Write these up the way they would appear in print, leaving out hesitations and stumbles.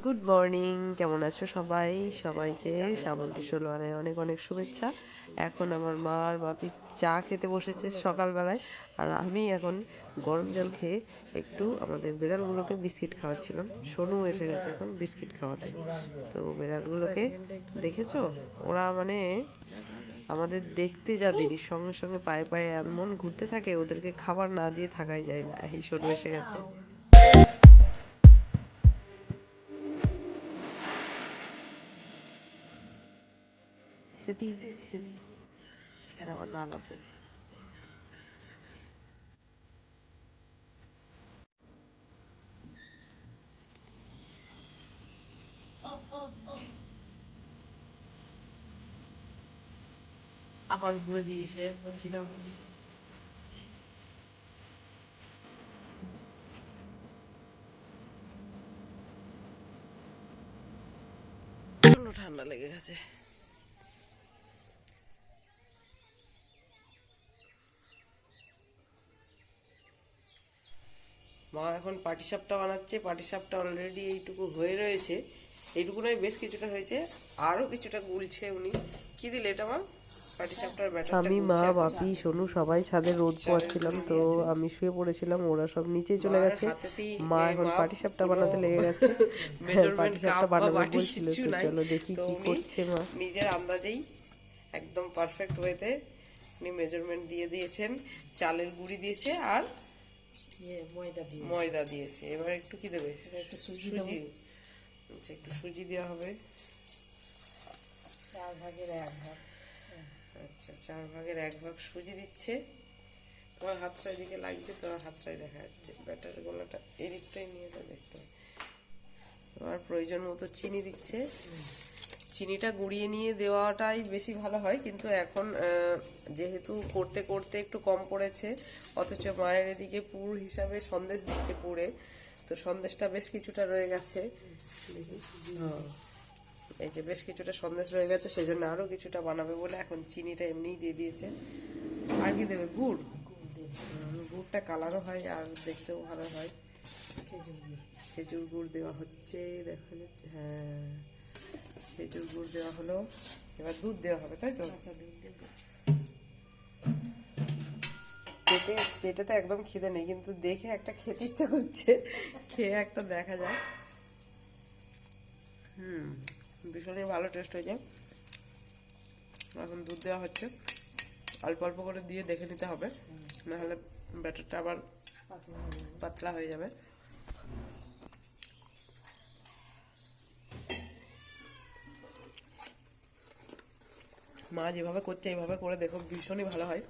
Good morning, কেমন আছো সবাই? সবাইকে শ্রাবন্তী সোলোয়ারে অনেক অনেক শুভেচ্ছা। এখন আমার মা আর বাপি চা খেতে বসেছে সকালবেলায়, আর আমি এখন গরম জল খেয়ে একটু আমাদের বিড়ালগুলোকে বিস্কিট খাওয়াচ্ছিলাম। সোনু এসে গেছে এখন বিস্কিট খাওয়াতে। তো বিড়ালগুলোকে দেখেছো, ওরা মানে আমাদের দেখতে যা দেরি, সঙ্গে সঙ্গে পায়ে পায়ে এমন ঘুরতে থাকে, ওদেরকে খাবার না দিয়ে থাকাই যায় না। এই সোনু এসে গেছে। যেতে যেতে এরা আবার না লাগবে। আবার ঘুরে দিয়েছে, বলছিলাম প্রচন্ড ঠান্ডা লেগে গেছে। মা এখন পাটিসাপটা বানাচ্ছে। পাটিসাপটা অলরেডি এইটুকু হয়ে রয়েছে, এইটুকু নয় বেশ কিছুটা হয়েছে, আরও কিছুটা গুলছে উনি। কি দিলে এটা মা? পাটিসাপটার ব্যাটারটা আমি, মা, গুলছে এখন। বাপি, সোনু সবাই ছাদে রোদ চালের পোয়াচ্ছিলাম। গুঁড়ি তো দিয়েছে। আমি শুয়ে পড়েছিলাম, ওরা সব নিচে চলে মার গেছে। হাতেতেই মা এখন মাপ, পাটিসাপটা কোনো বানাতে লেগে গেছে। হ্যাঁ, মেজারমেন্ট পাটিসাপটা কাপ বা বানাবে বাটি বলছিল, কিচ্ছু তো নাই। চলো দেখি তো কি উনি করছে মা। নিজের আন্দাজেই একদম পারফেক্ট ওয়েতে উনি মেজারমেন্ট দিয়ে দিয়েছেন। চালের গুঁড়ি দিয়েছে আর ময়দা দিয়েছে। এবার একটু কি দেবে? একটু সুজি। আচ্ছা, একটু সুজি দেওয়া হবে। 4 ভাগের 1 ভাগ। আচ্ছা, 4 ভাগের 1 ভাগ সুজি দিচ্ছে। তোমার হাতটা এদিকে লাগবে, তোমার হাতটাই দেখা যাচ্ছে। ব্যাটার গোলাটা এদিকটাই নিয়ে দেখতে হবে। আর প্রয়োজন মতো চিনি দিচ্ছে। চিনিটা গুঁড়িয়ে নিয়ে দেওয়াটাই বেশি ভালো হয়, কিন্তু এখন যেহেতু করতে করতে একটু কম পড়েছে, অথচ মায়ের এদিকে পুর হিসাবে সন্দেশ দিচ্ছে পুরে, তো সন্দেশটা বেশ কিছুটা রয়ে গেছে। হ্যাঁ, এই যে বেশ কিছুটা সন্দেশ রয়ে গেছে, সেই জন্য আরও কিছুটা বানাবে বলে এখন চিনিটা এমনিই দিয়ে দিয়েছে। আর কি দেবে? গুড়। গুড়টা কালারও হয় আর দেখতেও ভালো হয়। খেজুর গুড় দেওয়া হচ্ছে, দেখা যাচ্ছে। হ্যাঁ, খেজুর গুড় দেওয়া হলো। এবার দুধ দেওয়া হবে, তাই তো? পেটে তো একদম খিদে নেই, কিন্তু দেখে একটা খেতে ইচ্ছা করছে। খেয়ে একটা দেখা যায়। ভীষণই ভালো টেস্ট হয়েছে। এখন দুধ দেওয়া হচ্ছে, অল্প অল্প করে দিয়ে দেখে নিতে হবে, নাহলে ব্যাটারটা আবার পাতলা হয়ে যাবে। মা যেভাবে করছে এইভাবে করে দেখো, ভীষণই ভালো হয়,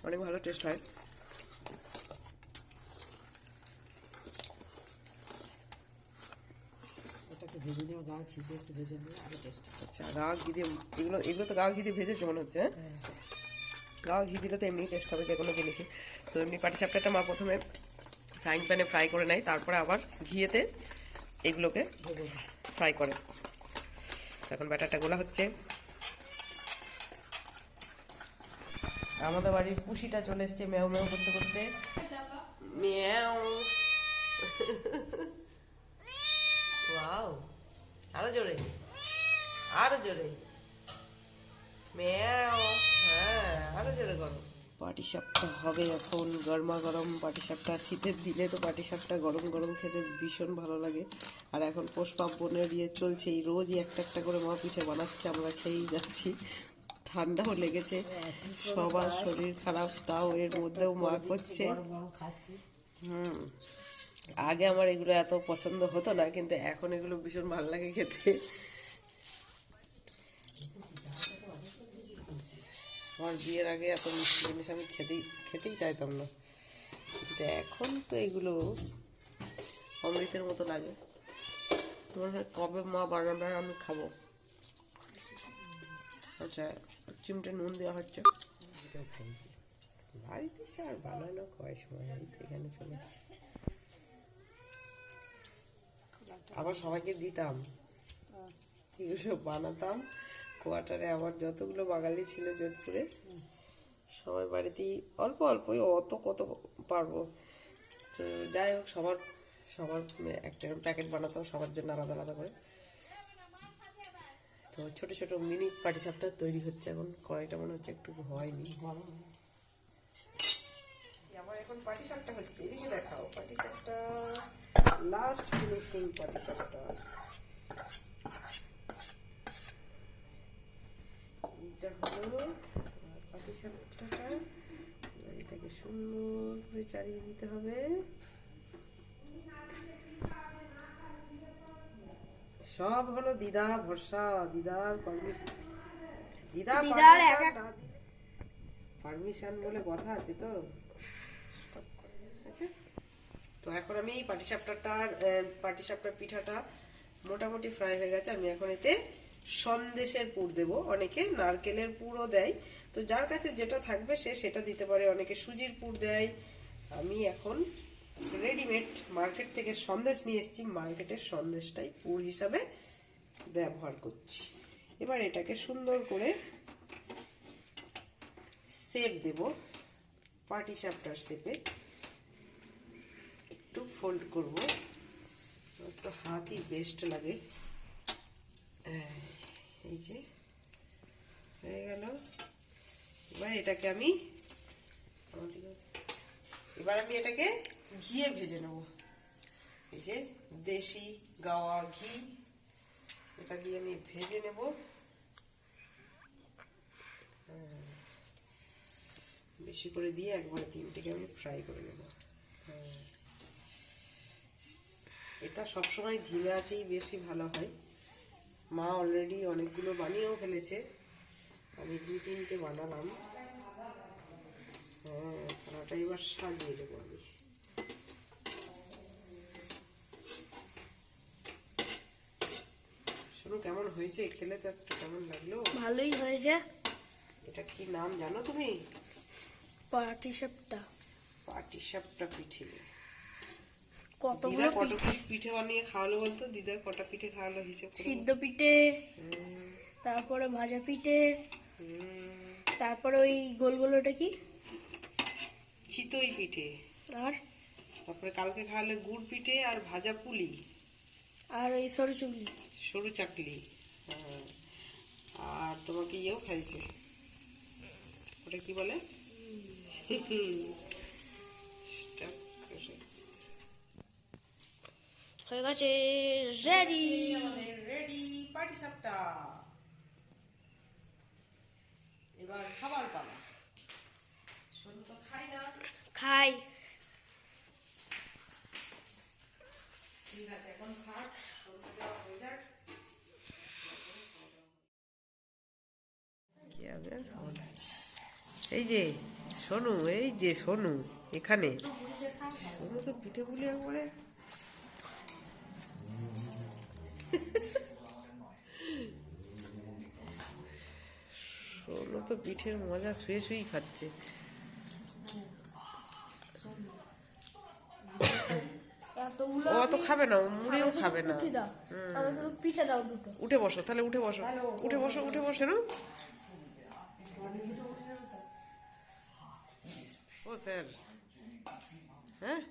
অনেক ভালো টেস্ট হয়। এটাকে ভেজে নিও, গা ঘি দিয়ে একটু ভেজে নিও, আরো টেস্ট। আচ্ছা, গা ঘি দিয়ে এগুলো এগুলো তো গা ঘি দিয়ে ভেজেছে মনে হচ্ছে। হ্যাঁ, গা ঘি দিলে তো এমনি টেস্ট হবে যে কোনো জিনিসই। তো এমনি পাটিসাপটাটা মা প্রথমে ফ্রাইং প্যানে ফ্রাই করে নেয়, তারপরে আবার ঘিয়েতে এগুলোকে ভেজে ফ্রাই করে। এখন ব্যাটারটা গোলা হচ্ছে। আমাদের বাড়ির পুষিটা চলে এসছে ম্যাও ম্যাও করতে করতে। ম্যাও। ওয়াও, আরো জোরে, আরো জোরে। ম্যাও। হ্যাঁ, আরো জোরে করো। পাটিসাপটা হবে এখন গরমা গরম পাটিসাপটা। শীতের দিনে তো পাটিসাপটা গরম গরম খেতে ভীষণ ভালো লাগে। আর এখন পৌষ পার্বণের চলছে, এই রোজই একটা একটা করে মা পিঠে বানাচ্ছে, আমরা খেয়েই যাচ্ছি। ঠান্ডাও লেগেছে, সবার শরীর খারাপ, তাও এর মধ্যেও মা করছে। গরম গরম খাচ্ছি। আগে আমার এগুলো এত পছন্দ হতো না, কিন্তু এখন এগুলো ভীষণ ভালো লাগে খেতে। আমার বিয়ের আগে এত মিষ্টি জিনিস আমি খেতেই চাইতাম না, কিন্তু এখন তো এগুলো অমৃতের মতো লাগে। মনে হয় কবে মা বানাবে আমি খাবো। আচ্ছা, চিমটে নুন দেওয়া হচ্ছে। বাড়িতে এসে আর বানানো কয় সময়, এই তো এখানে চলে এসেছি। আবার সবাইকে দিতাম, এগুলো সব বানাতাম কোয়ার্টারে। আমার যতগুলো বাঙালি ছিল যোধপুরে, সবাই বাড়িতেই অল্প অল্প, অত কত পারবো। তো যাই হোক, সবার সবার একটা প্যাকেট বানাতে হবে সবার জন্য আলাদা আলাদা করে। তো ছোট ছোট মিনি পাটিসাপটা তৈরি হচ্ছে এখন। কড়াইটা মনে হচ্ছে একটু হয়নি। আমার এখন পাটিসাপটা হচ্ছে, এদিকে দেখাও পাটিসাপটা, লাস্ট ফিনিশিং পাটিসাপটা। এইটা হলো পাটিসাপটাটা, এটাকে সুন্দর করে চালিয়ে দিতে হবে। সব হলো দিদা ভরসা, দিদার পারমিশন, পারমিশন বলে কথা আছে তো। আচ্ছা, তো এখন আমি এই পাটিসাপটার পিঠাটা মোটামুটি ফ্রাই হয়ে গেছে। আমি এখন এতে সন্দেশের পুর দেব। অনেকে নারকেলের পুরও দেয়, তো যার কাছে যেটা থাকবে সে সেটা দিতে পারে। অনেকে সুজির পুর দেয়। আমি এখন রেডিমেড মার্কেট থেকে সন্দেশ নিয়ে এসেছি, মার্কেটের সন্দেশটাই পুর হিসাবে ব্যবহার করছি। এবার এটাকে সুন্দর করে শেপ দেব, পাটিসাপটার শেপে একটু ফোল্ড করব, তো হাতই বেস্ট লাগে। এই যে হয়ে গেল। এবার এটাকে আমি এটাকে ঘিয়ে ভেজে নেব। এই যে দেশি গাওয়া ঘি, এটা দিয়ে আমি ভেজে নেব। বেশি করে দিয়ে একবারে 3টেকে আমি ফ্রাই করে নেব। এটা সবসময় ধিমে আছেই বেশি ভালো হয়। মা অলরেডি অনেকগুলো বানিয়েও ফেলেছে, আমি 2-3টে বানালাম। থালাটা এবার সাজিয়ে দেবো আমি। শোনো কেমন হয়েছে, খেলে তো একটা কেমন লাগলো? ভালোই হয়েছে। এটা কি নাম জানো তুমি? পাটিসাপটা। পাটিসাপটা পিঠে। কতগুলো দিদা কত পিঠে বানিয়ে খাওয়ালো বলতো? দিদা কটা পিঠে খাওয়ালো হিসেব করে? সিদ্ধ পিঠে, তারপরে ভাজা পিঠে, তারপরে ওই গোল গোল ওটা কি, চিতই পিঠে, আর তারপরে কালকে খাওয়ালে গুড় পিঠে আর ভাজা পুলি, আর ওই সরু চুগলি, সরু চাকলি। আর তোমাকে ইয়েও খাইছে, ওটা কি বলে? হয়ে গেছে, রেডি। আমাদের রেডি পাটিসাপটা। এবার খাবার পালা। শোনো তো খাই না। খাই। ঠিক আছে, এখন খাক, সন্ধ্যে দেওয়া হয়ে যাক। কি হবে এই যে সোনু, এই যে সোনু এখানে। সোনু তো পিঠে পুলি একবারে সোনু তো পিঠের মজা শুয়ে শুয়েই খাচ্ছে। ও অত খাবে না, ও মুড়েও খাবে না। পিঠে দাও দুটো। উঠে বসো তাহলে, উঠে বসো, উঠে বসো, উঠে বসো না। ও স্যার, হ্যাঁ,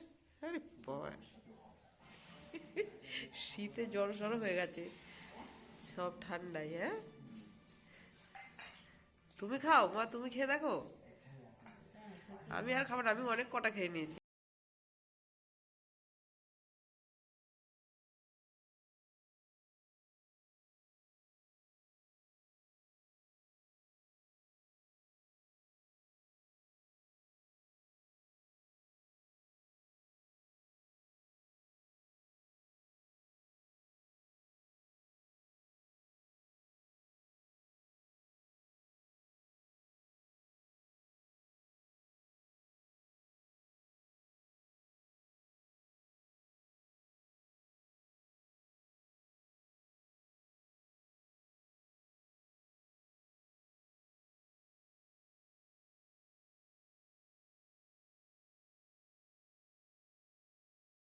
আরে বাবা, শীতে জ্বর সর হয়ে গেছে সব ঠান্ডায়। হ্যাঁ, তুমি খাও মা, তুমি খেয়ে দেখো। আমি আর খাবো না, আমি অনেক কটা খেয়ে নিয়েছি।